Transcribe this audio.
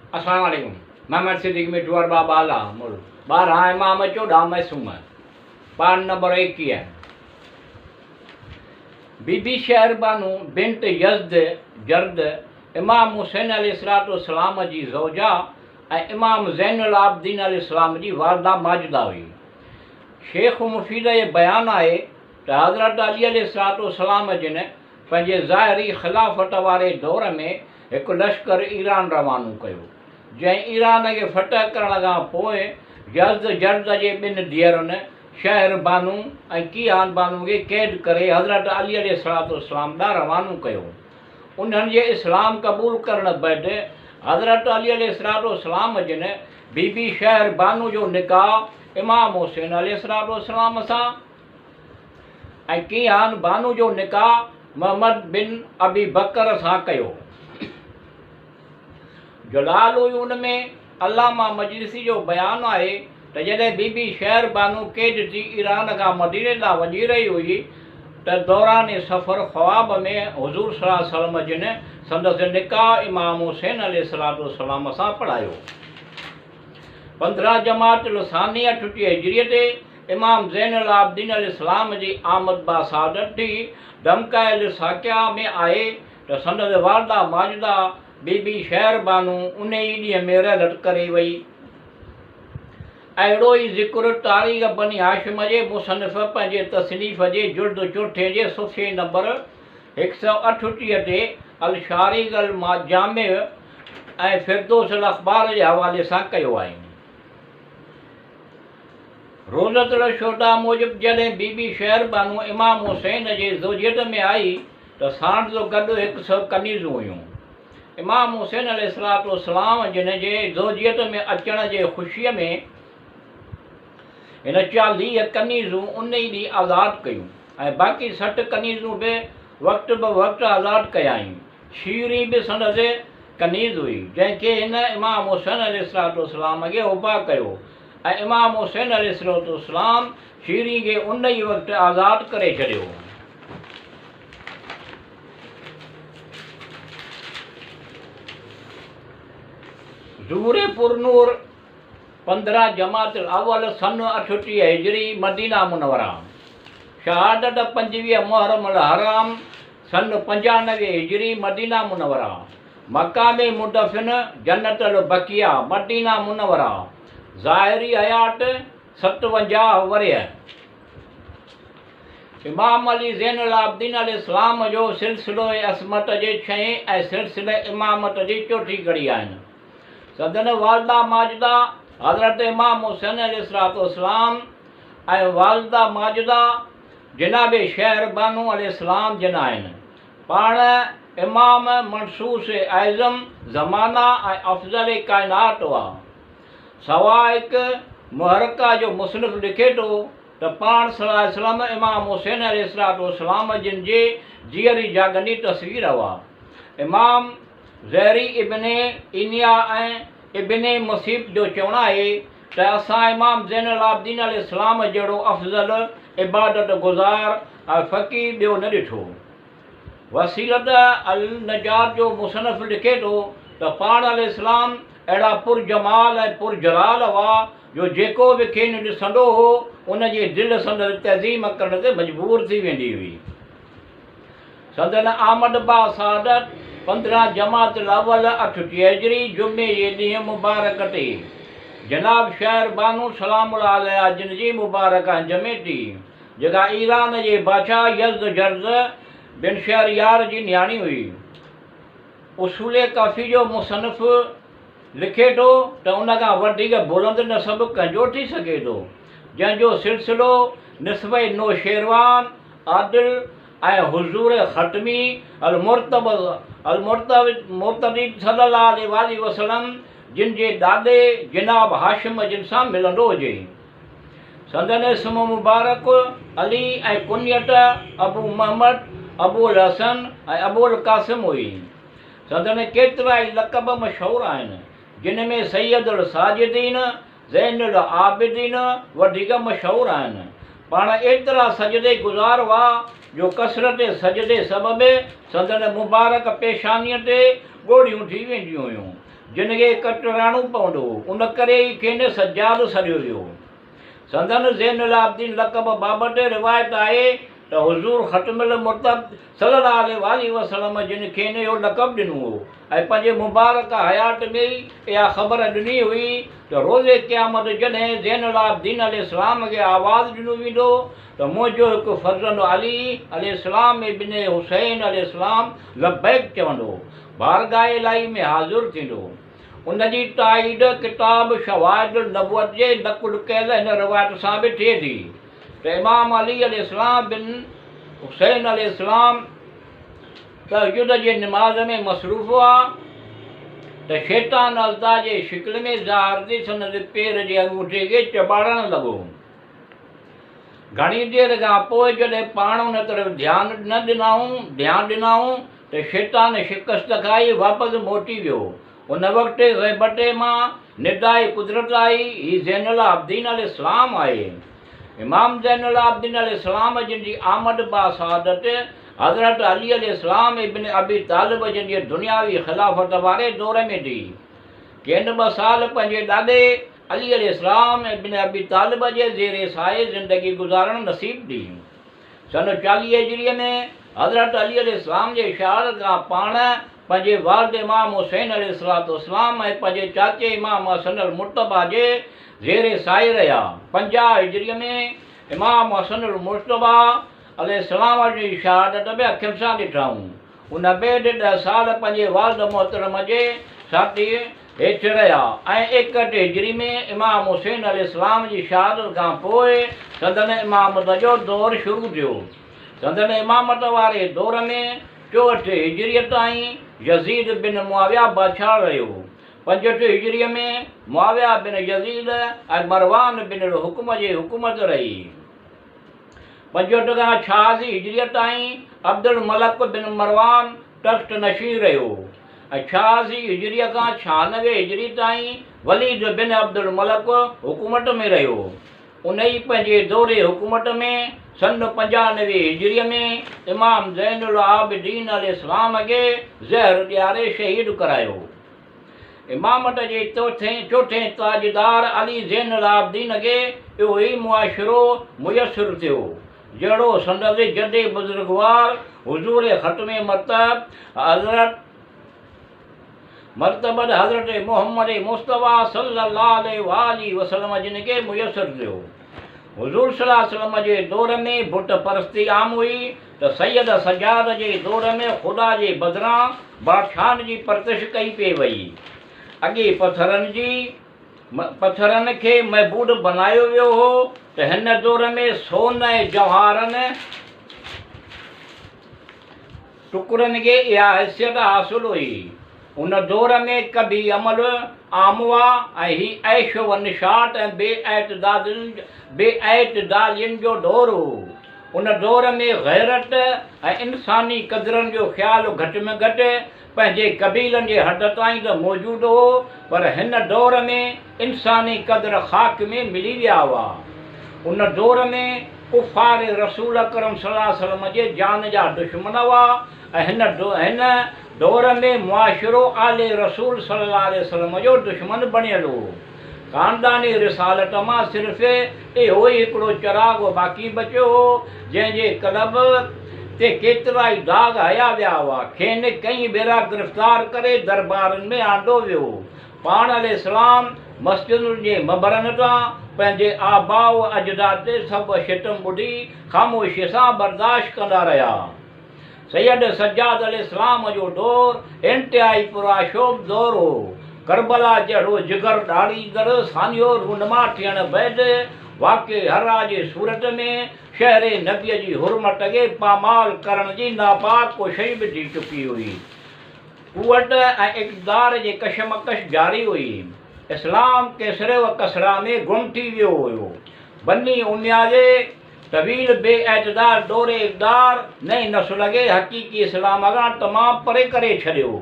अस्सलाम वालेकुम। मोहम्मद सिद्दीक मिठू अरबा बाला मुल 12 इमाम 14 मासूम। पान नंबर 21। बीबी शहर बानू बिन्त यज़द जर्द इमाम हुसैन अलैहिस्सलाम जी ज़ौजा ऐं इमाम ज़ैनुल आबिदीन अलैहिस्सलाम जी वालदा माजिदा हुई। शेख मुफ़ीद जे बयान आहे त हज़रत अली अलैहिस्सलाम जिन पंहिंजे ज़ाहिरी ख़िलाफ़त वारे दौर में हिकु लश्कर ईरान रवानो कयो, जंहिं ईरान खे फतह करण खां पोइ यज़द जर्द जे ॿिनि धीअरुनि शहर बानू ऐं कीहान बानू खे क़ैद करे हज़रत अली अलैहिस्सलाम ॾांहुं रवानो कयो। उन्हनि जे इस्लाम क़बूल करण बैदि हज़रत अली अलैहिस्सलाम जिन बीबी शहर बानू जो निकाह इमाम हुसैन अलैहिस्सलाम सां ऐं कीहान बानू जो निकाह मोहम्मद बिन अबी बकर सां कयो। जलाल उन में अल्लामा मजलिसी जो बयानु आहे त जॾहिं बीबी शहर बानू क़ैद थी ईरान खां मदीने ॾांहुं वञी रही हुई त दौरान सफ़र ख़्वाब में हुज़ूर सल्लल्लाहु अलैहि वसल्लम जिन संदसि निकाह इमाम हुसैन अलैहिस्सलाम सां पढ़ायो। 15 जमातुल सानिया 38 हिजरीअ ते इमाम ज़ैनुल आबिदीन अलैहिस्सलाम जी आमद बासादत थी। धमकायल साकिया में आहे त संदसि वालदा माजिदा बीबी शहर बानू उन ई ॾींहं में रलट करे वई। अहिड़ो ई ज़िक्र तारीख़ बनी हाशिम जे मुसनिफ़ पंहिंजे तसनीफ़ जे जुल्द 4 जे सुफ़े नंबर 138 ते अल शारिग़ अल जामे ऐं फिरदौस अल अख़बार जे हवाले सां कयो आहे। रोज़तुल शुहदा मूजिब जॾहिं बीबी शहर बानू इमाम हुसैन जे ज़ौजियत में आई त साणि गॾु 100 कनीज़ूं हुयूं। इमाम हुसैन अलैहिस्सलाम जिन जे ज़ौजियत में अचण जे ख़ुशीअ में हिन 40 कनीज़ूं उन ई ॾींहुं आज़ादु कयूं ऐं बाक़ी 60 कनीज़ूं बि वक़्त ब वक़्तु आज़ादु कयाईं। शीरी बि संदसि कनीज़ हुई जंहिंखे हिन इमाम हुसैन अलैहिस्सलाम खे उबा कयो ऐं इमाम हुसैन अलैहिस्सलाम शीरी खे उन ई वक़्तु आज़ादु करे छॾियो। ज़ूरे पुरनूर 15 जमातुल अव्वल सन 38 हिजरी मदीना मुनव्वरा। शहादत 25 मुहर्रम अल हराम सन 95 हिजरी मदीना मुनव्वरा। मकाम मुदफ़िन जन्नत अल बकिया मदीना मुनव्वरा। ज़ाहिरी हयात 57 वरिय। इमाम अली ज़ैनुल आबिदीन अलैहिस्सलाम जो सिलसिलो असमत जे 6 ऐं सिलसिले इमामत जी 4 घड़ी आहिनि। सदन वालदा माजिदा हज़रत इमाम हुसैन अलैहिस्सलाम ऐं वालदा माजिदा जनाबे शहर बानू अलैहिस्सलाम जिन आहिनि। पाण इमाम मनसूस आज़म ज़माना ऐं अफ़ज़ल काइनात हुआ। सवा हिकु मुहरका जो मुसनिफ़ लिखे थो त पाण सल्लल्लाहु अलैहि वसल्लम इमाम हुसैन अलैहिस्सलाम जिन जे जीअरी जागंदी तस्वीर हुआ। इमाम ज़हरी इब्ने इनिया ऐं इब्ने मुसीब जो चवणु आहे त असां इमाम ज़ैनुल आबिदीन अलैहिस्सलाम जहिड़ो अफ़ज़ल इबादत गुज़ार ऐं फ़क़ीह ॿियो न ॾिठो। वसीलत अल नजात जो मुसनिफ़ लिखे थो त पाण अलैहिस्सलाम अहिड़ा पुरजमाल ऐं पुरजलाल हुआ जो जेको बि खेनि ॾिसंदो हो उन जे दिलि संदसि तज़ीम करण ते मजबूर थी वेंदी हुई। संदन आमद बासादत 15 जमातुल अव्वल 38 हिजरी जुमे जे ॾींहुं मुबारक ते जनाब शहर बानू सलामुल्लाह अलैहा जिन जी मुबारक जमेटी जेका ईरान जे बादशाह यज़द जर्द बिन शहरयार जी न्याणी हुई। उसूल काफ़ी जो मुसनिफ़ लिखे थो त उन खां वधीक बुलंद नसब कंहिंजो थी सघे थो जंहिंजो सिलसिलो निस्ब नौशेरवान आदिल ऐं हुज़ूर ख़तमी मुर्तदी सल्लल्लाहु अलैहि वसल्लम जिन जे ॾाॾे जनाब हाशिम जिन सां मिलंदो हुजे। संदन इस्म मुबारक अली ऐं कुनियत अबू मोहम्मद अबुल हसन ऐं अबुल कासिम हुई। संदन केतिरा ई लक़ब मशहूरु आहिनि जिन में सैयदुल साजिदीन ज़ैनुल आबिदीन वधीक मशहूरु आहिनि। पाण एतिरा सजदे गुज़ार हुआ जो कसरत सजदे सबबि संदन मुबारक पेशानीअ ते ॻोढ़ियूं थी वेंदियूं हुयूं। जिनखे कटराइणो पवंदो, उन करे ई खेनि सज्जाद सॾियो वियो। संदन ज़ैनुल आबिदीन लक़ब बाबति रिवायत आहे त हुज़ूर ख़तमुल मुर्तब सल्लल्लाहु अलैहि वसल्लम जिन खेनि इहो लक़ब ॾिनो हो ऐं पंहिंजे मुबारक हयात में ई इहा ख़बर ॾिनी हुई त रोज़े क़यामत जॾहिं ज़ैनुल आबिदीन अलैहिस्सलाम खे आवाज़ु ॾिनो वेंदो त मुंहिंजो हिकु फ़र्ज़ंद अली अलैहिस्सलाम इब्न हुसैन अलैहिस्सलाम लब्बैक चवंदो, बारगाह इलाही में हाज़िर थींदो। उनजी ताईद किताब शवाहिदुन नबुवत जे नक़ुल कयल हिन रिवायत सां बि थिए थी त इमाम अली अलैहिस्सलाम बिन हुसैन अलैहिस्सलाम त युद्ध जे निमाज़ में मसरूफ़ हुआ त शैतान अज़दा जे शिकिल में ज़ाहिर थी संदसि पेर जे अंगूठे खे चॿाड़णु लॻो। घणी देरि खां पोइ जॾहिं पाण उन तरफ़ ध्यानु ॾिनाऊं त शैतान शिकस्त खाई वापसि मोटी वियो। उन वक़्तु ग़ैबत मां निदाए कुदरत आई, ही ज़ैनुल आबिदीन अलैहिस्सलाम आहे। इमाम ज़ैनुल आबिदीन अलैहिस्सलाम जिन जी आमद बासादत हज़रत अली अलैहिस्सलाम इब्न अबी तालिब जिन जे दुनियावी ख़िलाफ़त वारे दौर में थी। खेनि 2 साल पंहिंजे ॾाॾे अली अलैहिस्सलाम इब्न अबी तालिब जे ज़ेरे साए ज़िंदगी गुज़ारणु नसीब थी। सन 40 हिजरीअ में हज़रत अली अलैहिस्सलाम जे शहादत खां पाण पंहिंजे वालिद इमाम हुसैन अलैहिस्सलाम ऐं पंहिंजे चाचे इमाम हसन अल मुर्तबा जे ज़ेरे साए रहिया। 50 हिजरीअ में इमाम हसन अल मुर्तबा अलैहिस्सलाम जी शहादत बि अखियुनि सां ॾिठाऊं। उन बैदि 10 साल पंहिंजे वालिद मोहतरम जे साथी हेठि रहिया ऐं 61 हिजरी में इमाम हुसैन अलैहिस्सलाम जी शहादत खां पोइ संदन इमामत जो दौरु शुरू थियो। संदन इमामत वारे दौर में 64 हिजरीअ ताईं यज़ीद बिन मुआविया बादशाह रहियो। 65 हिजरीअ में मुआविया बिन यज़ीद ऐं मरवान बिन हुकुम जे हुकूमत रही। 65 खां 86 हिजरीअ ताईं अब्दुल मलक बिन मरवान तख़्त नशीं रहियो ऐं 86 हिजरीअ खां 96 हिजरी ताईं वलीद बिन अब्दुल मलक हुकूमत में रहियो। उन ई पंहिंजे दौरे हुकूमत में सन 95 हिजरीअ में इमाम ज़ैनुल आबिदीन अलैहिस्सलाम खे ज़हर ॾियारे शहीद करायो। इमामत जे चोथें ताजदार अली ज़ैनुल आबिदीन खे इहो ई मुआशिरो मुयसरु थियो जहिड़ो संदसि जदे बुज़ुर्गवार हुज़ूर ख़त्म हज़रत मुहम्मद मुस्तफ़ा सल्लल्लाहु अलैहि वसल्लम जिन खे मुयसरु थियो। हुज़ूर सल्लल्लाहु अलैहि वसल्लम जे दौर में बुत परस्ती आम हुई त सैयद सज्जाद जे दौर में ख़ुदा जे बदिरां बादशाहनि जी परतिश कई पई वई। अॻे पथरनि खे महबूद बनायो वियो हो त हिन दौर में सोन ऐं जवाहरनि टुकरनि खे इहा हैसियत हासिलु हुई। उन दौर में कभी अमल आम हुआ ऐं ही ऐश व निशात ऐं बेएतदालियुनि जो दौरु हो। उन दौर में गैरत ऐं इंसानी क़दरनि जो ख़्यालु घटि में घटि पंहिंजे क़बीलनि जे हद ताईं त मौजूदु हो, पर हिन दौर में इंसानी क़दर ख़ाक में मिली विया हुआ। उन दौर में कुफ़ार रसूल अकरम सल्लल्लाहु अलैहि वसल्लम जे जान जा दुश्मन हुआ ऐं हिन दौर में मुआशिरो आले रसूल सल्लल्लाहु अलैहि वसल्लम जो दुश्मन बणियल हो। ख़ानदानी रिसालत मां सिर्फ़ु इहो ई हिकिड़ो चिराग बाक़ी बचियो हो जंहिंजे कलब ते केतिरा ई दाग़ हया विया हुआ। खेनि कई भेरा गिरफ़्तार करे दरबारनि में आंदो वियो। पाण अलैहिस्सलाम मस्जिदुनि जे मंबरनि तां पंहिंजे आबाउ अजदाद ते सभु शितम ॿुधी ख़ामोशीअ सां बर्दाश्त कंदा रहिया। सैयद सज्जाद अलैहिस्सलाम जो दौर इंतिहाई पुराशोभ दौर हो। करबला जहिड़ो जिगर ॾाढ़ींदड़ सानियो रूनमा थियण बैदि वाक़े हर्रा जे सूरत में शहर नबीअ जी हुरमत खे पामाल करण जी नापाक कोशिश बि थी चुकी हुई। कुवत ऐं इक़्तिदार जे कशमकश जारी हुई। इस्लाम केसर व कसरा में गुम थी वियो हुयो। बनी उमिया जे तवील बेएतदार दौरे इक़्तिदार नई नस्ल खे हक़ीक़ी इस्लाम खां तमामु परे करे छॾियो।